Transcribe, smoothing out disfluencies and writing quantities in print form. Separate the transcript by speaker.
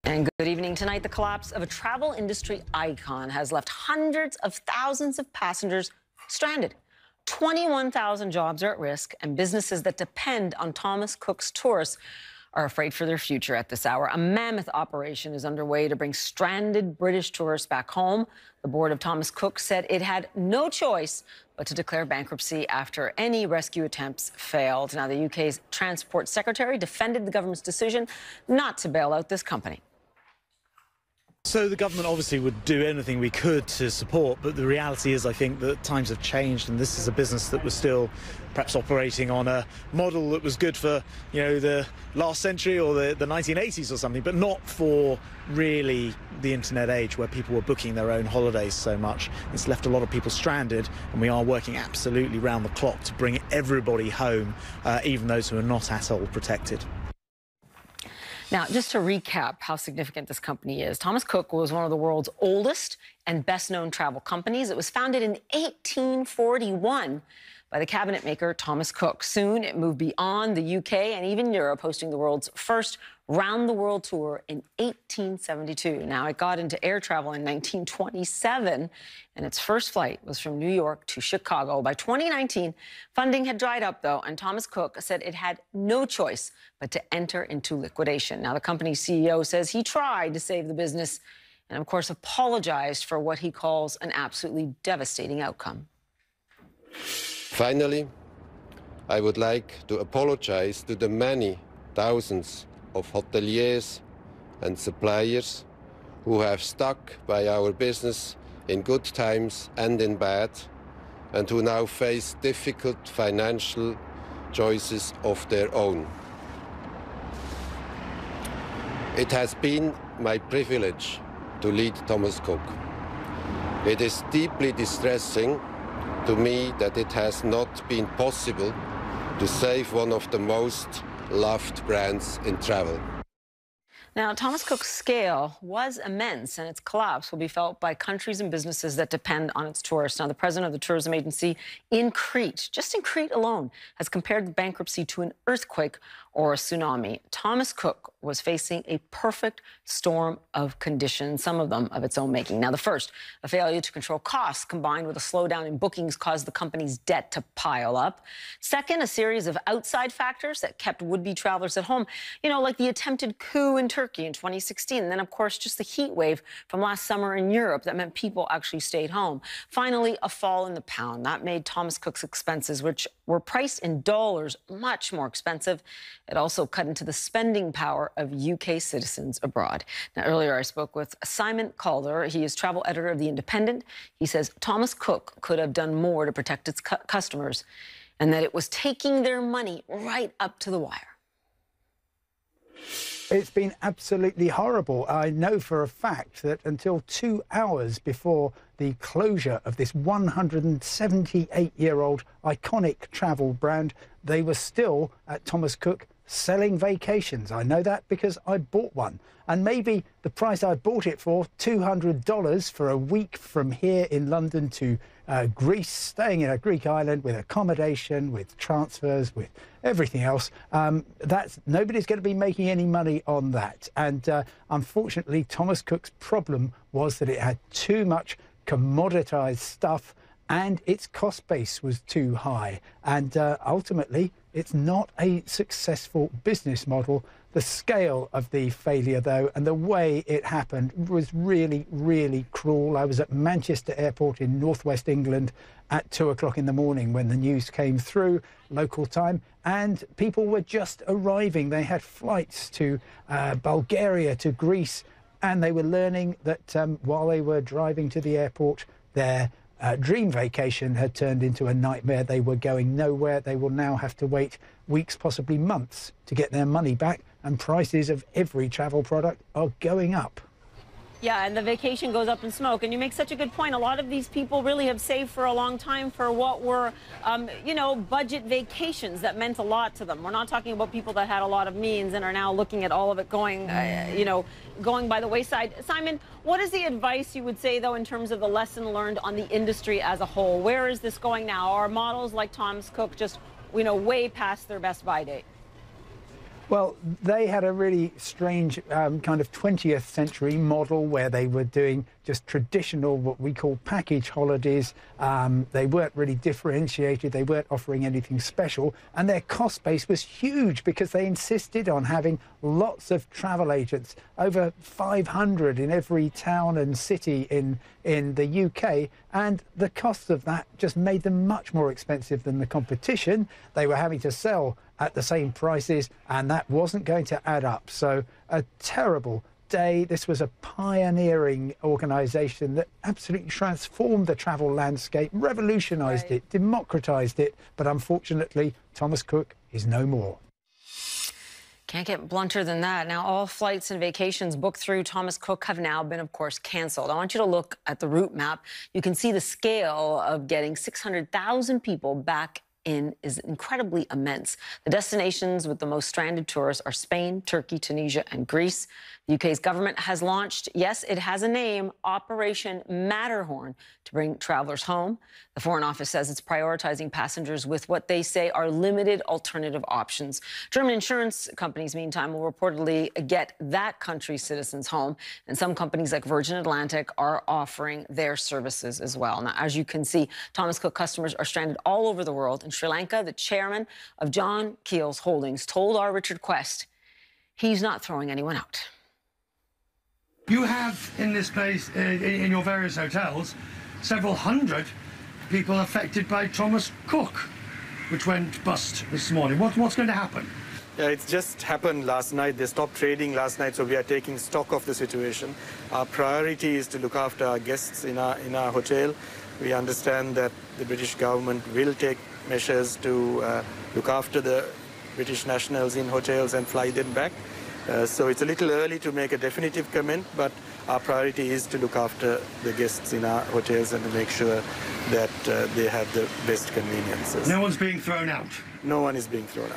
Speaker 1: And good evening. Tonight, the collapse of a travel industry icon has left hundreds of thousands of passengers stranded. 21,000 jobs are at risk, and businesses that depend on Thomas Cook's tourists are afraid for their future at this hour. A mammoth operation is underway to bring stranded British tourists back home. The board of Thomas Cook said it had no choice but to declare bankruptcy after any rescue attempts failed. Now, the UK's Transport Secretary defended the government's decision not to bail out this company.
Speaker 2: So the government obviously would do anything we could to support, but the reality is I think that times have changed, and this is a business that was still perhaps operating on a model that was good for, you know, the last century or the 1980s or something, but not for really the internet age where people were booking their own holidays so much. It's left a lot of people stranded, and we are working absolutely round the clock to bring everybody home, even those who are not at all protected.
Speaker 1: Now, just to recap how significant this company is, Thomas Cook was one of the world's oldest and best-known travel companies. It was founded in 1841 by the cabinet maker Thomas Cook. Soon, it moved beyond the UK and even Europe, hosting the world's first round-the-world tour in 1872. Now, it got into air travel in 1927, and its first flight was from New York to Chicago. By 2019, funding had dried up, though, and Thomas Cook said it had no choice but to enter into liquidation. Now, the company's CEO says he tried to save the business and, of course, apologized for what he calls an absolutely devastating outcome.
Speaker 3: Finally, I would like to apologize to the many thousands of hoteliers and suppliers who have stuck by our business in good times and in bad, and who now face difficult financial choices of their own. It has been my privilege to lead Thomas Cook. It is deeply distressing to me that it has not been possible to save one of the most loved brands in travel.
Speaker 1: Now, Thomas Cook's scale was immense, and its collapse will be felt by countries and businesses that depend on its tourists. Now, the president of the tourism agency in Crete, just in Crete alone, has compared the bankruptcy to an earthquake or a tsunami. Thomas Cook was facing a perfect storm of conditions, some of them of its own making. Now, the first, a failure to control costs combined with a slowdown in bookings caused the company's debt to pile up. Second, a series of outside factors that kept would-be travelers at home, you know, like the attempted coup in Turkey in 2016. And then, of course, just the heat wave from last summer in Europe that meant people actually stayed home. Finally, a fall in the pound. That made Thomas Cook's expenses, which were priced in dollars, much more expensive. It also cut into the spending power of UK citizens abroad. Now, earlier I spoke with Simon Calder. He is travel editor of The Independent. He says Thomas Cook could have done more to protect its customers, and that it was taking their money right up to the wire.
Speaker 4: It's been absolutely horrible. I know for a fact that until 2 hours before the closure of this 178-year-old iconic travel brand, they were still at Thomas Cook selling vacations. I know that because I bought one. And maybe the price I bought it for, $200 for a week from here in London to Greece, staying in a Greek island with accommodation, with transfers, with everything else. Nobody's going to be making any money on that. And unfortunately, Thomas Cook's problem was that it had too much commoditized stuff, and its cost base was too high. And ultimately, it's not a successful business model. The scale of the failure, though, and the way it happened was really, really cruel. I was at Manchester Airport in northwest England at 2 o'clock in the morning when the news came through, local time, and people were just arriving. They had flights to Bulgaria, to Greece, and they were learning that while they were driving to the airport, their dream vacation had turned into a nightmare. They were going nowhere. They will now have to wait weeks, possibly months, to get their money back, and prices of every travel product are going up.
Speaker 1: Yeah, and the vacation goes up in smoke. And you make such a good point. A lot of these people really have saved for a long time for what were, you know, budget vacations that meant a lot to them. We're not talking about people that had a lot of means and are now looking at all of it going, you know, going by the wayside. Simon, what is the advice you would say, though, in terms of the lesson learned on the industry as a whole? Where is this going now? Are models like Thomas Cook just, you know, way past their best buy date?
Speaker 4: Well, they had a really strange kind of 20th century model where they were doing just traditional, what we call package holidays. They weren't really differentiated. They weren't offering anything special. And their cost base was huge because they insisted on having lots of travel agents, over 500 in every town and city in the UK. And the cost of that just made them much more expensive than the competition. They were having to sell at the same prices, and that wasn't going to add up. So a terrible day. This was a pioneering organisation that absolutely transformed the travel landscape, revolutionised it, democratised it, but unfortunately Thomas Cook is no more.
Speaker 1: Can't get blunter than that. Now, all flights and vacations booked through Thomas Cook have now been, of course, canceled. I want you to look at the route map. You can see the scale of getting 600,000 people back in is incredibly immense. The destinations with the most stranded tourists are Spain, Turkey, Tunisia, and Greece. The UK's government has launched, yes, it has a name, Operation Matterhorn, to bring travellers home. The Foreign Office says it's prioritising passengers with what they say are limited alternative options. German insurance companies, meantime, will reportedly get that country's citizens home, and some companies like Virgin Atlantic are offering their services as well. Now, as you can see, Thomas Cook customers are stranded all over the world. In Sri Lanka, the chairman of John Keel's Holdings told our Richard Quest he's not throwing anyone out.
Speaker 5: You have in this place, in your various hotels, several hundred people affected by Thomas Cook, which went bust this morning. What's going to happen?
Speaker 6: Yeah, it just happened last night. They stopped trading last night, so we are taking stock of the situation. Our priority is to look after our guests in our hotel. We understand that the British government will take measures to look after the British nationals in hotels and fly them back. So it's a little early to make a definitive comment, but our priority is to look after the guests in our hotels and to make sure that they have the best conveniences.
Speaker 5: No one's being thrown out?
Speaker 6: No one is being thrown out.